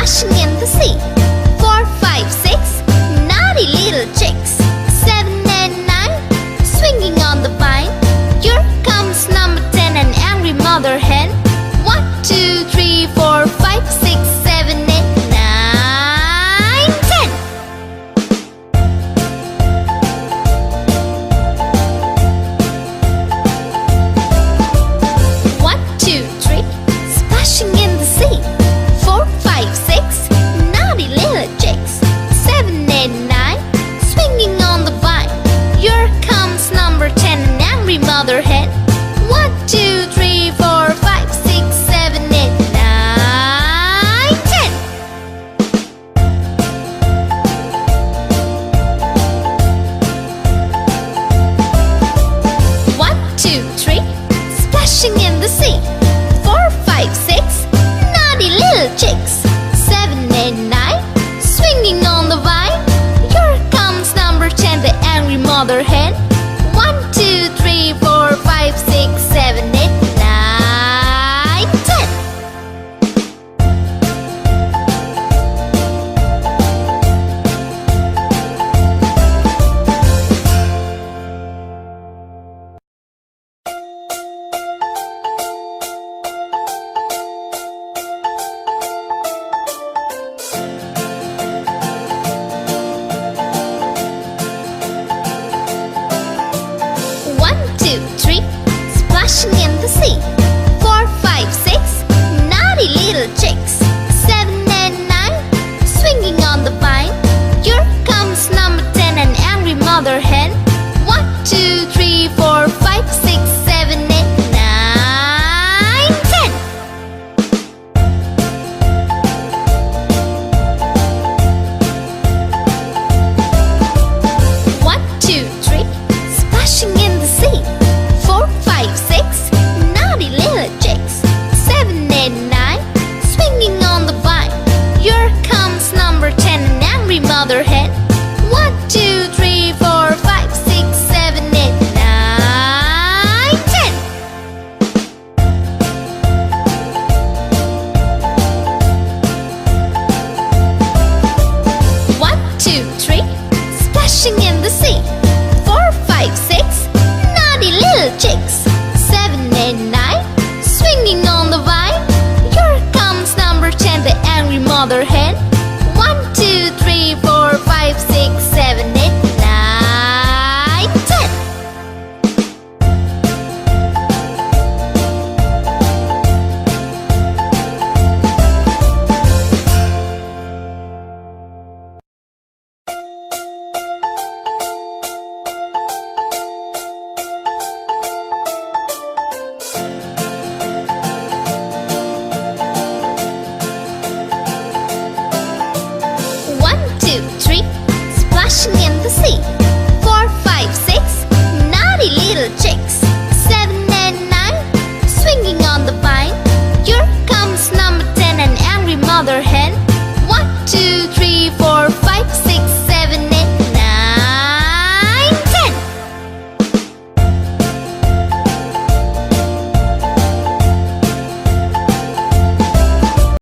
splashing in the sea. 4, 5, 6, naughty little chicks. 7 and 9, swinging on the vine. Here comes number 10, an angry mother hen. 1, 2, 3, 4, 5, 6, 7, 8, 9, 10. 1, 2, 3, splashing in the sea. 4, 5, 6, naughty little chicks. 7, 8, 9, swinging on the vine. Here comes number 10, an angry mother hen. 1, 2, 3, 4, 5, 6, 7, 8, 9, 10. 1, 2, 3, splashing in the sea. 4, 5, 6, naughty little chicks. 7, 8, 9, swinging on the vine. Here comes number 10, the angry mother hen. 1, 2, 3, 4, 5, 6, 7, 8, 9, 10. 1, 2, 3, splashing in the sea. 4, 5, 6, naughty little chicks. 7 and 9, swinging on the vine. Here comes number 10, an angry mother hen. 1, 2, 3, 4, 5, 6, 7, 8, 9, 10. 1, 2, 3, splashing in the sea. 4, 5, 6, naughty little chicks. 7, 8, 9, swinging on the vine. Here comes number 10, an angry mother hen. 1, 2, 3, 4, 5, 6, 7, 8, 9, 10. 1, 2, 3, splashing in the sea. 4, 5, 6, naughty little chicks. 7, 8, 9, swinging on the vine. Here comes number 10, the angry mother hen.